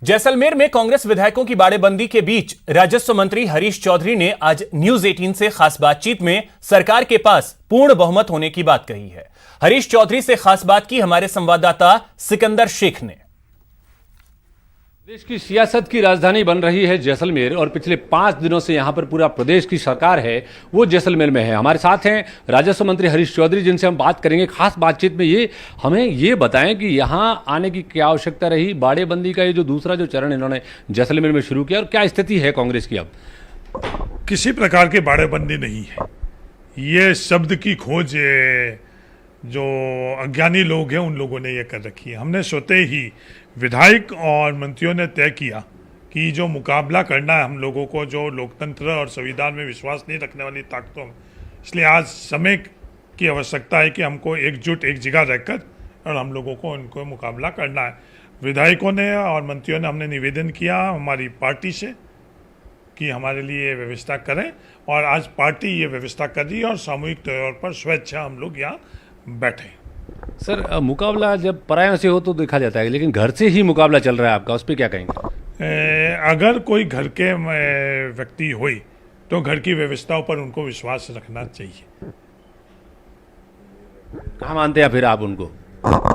जैसलमेर में कांग्रेस विधायकों की बाड़ेबंदी के बीच राजस्व मंत्री हरीश चौधरी ने आज न्यूज 18 से खास बातचीत में सरकार के पास पूर्ण बहुमत होने की बात कही है। हरीश चौधरी से खास बात की हमारे संवाददाता सिकंदर शेख ने। देश की सियासत की राजधानी बन रही है जैसलमेर और पिछले 5 दिनों से यहां पर पूरा प्रदेश की सरकार है वो जैसलमेर में है। हमारे साथ हैं राजस्व मंत्री हरीश चौधरी, जिनसे हम बात करेंगे खास बातचीत में। हमें ये बताएं कि यहां आने की क्या आवश्यकता रही, बाड़ेबंदी का ये जो दूसरा चरण इन्होंने जैसलमेर में शुरू किया, और क्या स्थिति है कांग्रेस की अब? किसी प्रकार की बाड़ेबंदी नहीं है। ये शब्द की खोज जो अज्ञानी लोग हैं उन लोगों ने ये कर रखी है। हमने सोते ही विधायक और मंत्रियों ने तय किया कि जो मुकाबला करना है हम लोगों को, जो लोकतंत्र और संविधान में विश्वास नहीं रखने वाली ताकतों में, इसलिए आज समय की आवश्यकता है कि हमको एकजुट एक जगह रहकर और हम लोगों को उनको मुकाबला करना है। विधायकों ने और मंत्रियों ने हमने निवेदन किया हमारी पार्टी से कि हमारे लिए ये व्यवस्था करें, और आज पार्टी ये व्यवस्था कर रही है और सामूहिक तौर पर स्वेच्छा हम लोग यहाँ बैठे। सर, मुकाबला जब परायों से हो तो देखा जाता है, लेकिन घर से ही मुकाबला चल रहा है आपका, उस पर क्या कहेंगे? अगर कोई घर के व्यक्ति हुई तो घर की व्यवस्थाओं पर उनको विश्वास रखना चाहिए। कहाँ मानते हैं फिर आप उनको?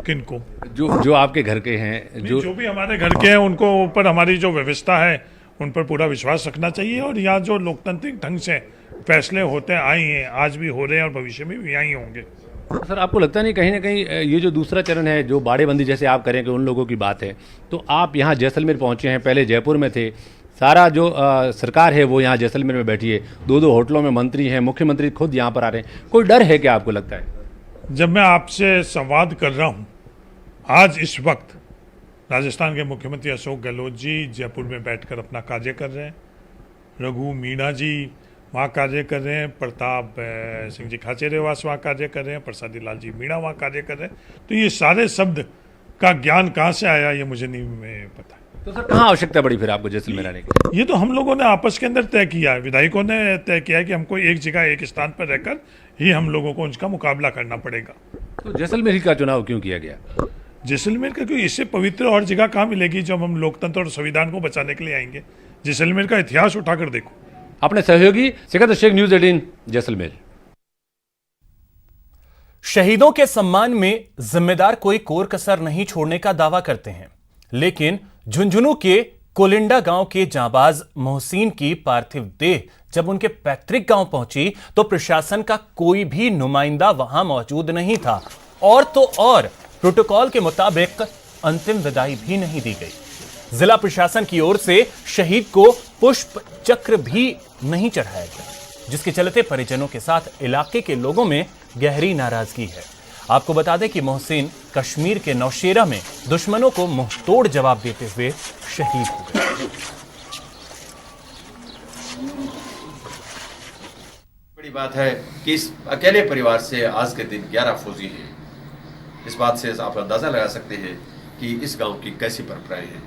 किनको? जो आपके घर के हैं, जो भी हमारे घर के हैं उनको ऊपर हमारी जो व्यवस्था है उन पर पूरा विश्वास रखना चाहिए। और यहाँ जो लोकतांत्रिक ढंग से फैसले होते आए हैं, आज भी हो रहे हैं और भविष्य में भी यहीं होंगे। सर, आपको लगता नहीं कहीं ना कहीं ये जो दूसरा चरण है, जो बाड़ेबंदी जैसे आप करें कि उन लोगों की बात है, तो आप यहाँ जैसलमेर पहुँचे हैं, पहले जयपुर में थे, सारा जो सरकार है वो यहाँ जैसलमेर में बैठी है, 2 होटलों में मंत्री हैं, मुख्यमंत्री खुद यहाँ पर आ रहे हैं, कोई डर है क्या आपको लगता है? जब मैं आपसे संवाद कर रहा हूँ, आज इस वक्त राजस्थान के मुख्यमंत्री अशोक गहलोत जी जयपुर में बैठकर अपना कार्य कर रहे हैं, रघु मीणा जी वहाँ कार्य कर रहे हैं, प्रताप सिंह जी खाचेरेवास वहाँ कार्य कर रहे हैं, प्रसादी लाल जी मीणा वहाँ कार्य कर रहे हैं। तो ये सारे शब्द का ज्ञान कहाँ से आया ये मुझे नहीं पता। तो सर, कहाँ आवश्यकता पड़ी फिर आपको जैसलमेर आने की? ये तो हम लोगों ने आपस के अंदर तय किया है, विधायकों ने तय किया है कि हमको एक जगह एक स्थान पर रहकर ही हम लोगों को उनका मुकाबला करना पड़ेगा। तो जैसलमेर का चुनाव क्यों किया गया? जैसलमेर का क्यों? इससे पवित्र और जगह कहाँ मिलेगी जब हम लोकतंत्र और संविधान को बचाने के लिए आएंगे। जैसलमेर का इतिहास उठाकर देखो। अपने सहयोगी सिकंदर शेख, न्यूज 18 जैसलमेर। शहीदों के सम्मान में जिम्मेदार कोई कोर कसर नहीं छोड़ने का दावा करते हैं, लेकिन झुंझुनू के कोलिंडा गांव के जांबाज मोहसिन की पार्थिव देह जब उनके पैतृक गांव पहुंची तो प्रशासन का कोई भी नुमाइंदा वहां मौजूद नहीं था, और तो और प्रोटोकॉल के मुताबिक अंतिम विदाई भी नहीं दी गई। जिला प्रशासन की ओर से शहीद को पुष्प चक्र भी नहीं चढ़ाया गया, जिसके चलते परिजनों के साथ इलाके के लोगों में गहरी नाराजगी है। आपको बता दें कि मोहसिन कश्मीर के नौशेरा में दुश्मनों को मुंहतोड़ जवाब देते हुए शहीद हुए। बड़ी बात है कि इस अकेले परिवार से आज के दिन 11 फौजी हैं। इस बात से आप अंदाजा लगा सकते हैं कि इस गांव की कैसी परंपराएं हैं।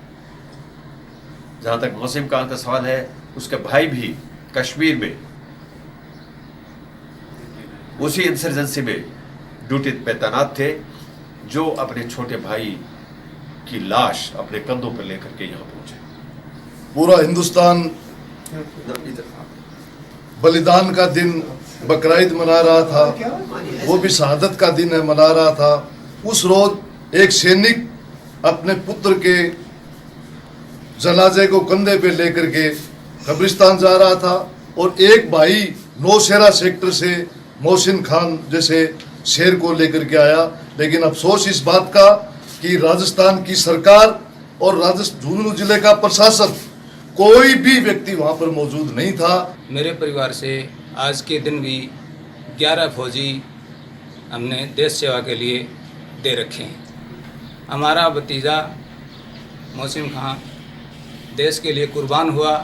जहां तक मोहसिन खान का सवाल है, उसके भाई भी कश्मीर में उसी इंसर्जेंसी में ड्यूटी पे तैनात थे, जो अपने छोटे भाई की लाश अपने कंधों पर लेकर के यहाँ पहुंचे। पूरा हिंदुस्तान बलिदान का दिन बकरीद मना रहा था, वो भी शहादत का दिन है मना रहा था। उस रोज एक सैनिक अपने पुत्र के जनाजे को कंधे पे लेकर के कब्रिस्तान जा रहा था, और एक भाई नौशेरा सेक्टर से मोहसिन खान जैसे शेर को लेकर के आया। लेकिन अफसोस इस बात का कि राजस्थान की सरकार और झुंझुनू जिले का प्रशासन, कोई भी व्यक्ति वहां पर मौजूद नहीं था। मेरे परिवार से आज के दिन भी 11 फौजी हमने देश सेवा के लिए दे रखे हैं। हमारा भतीजा मोहसिन खान देश के लिए कुर्बान हुआ।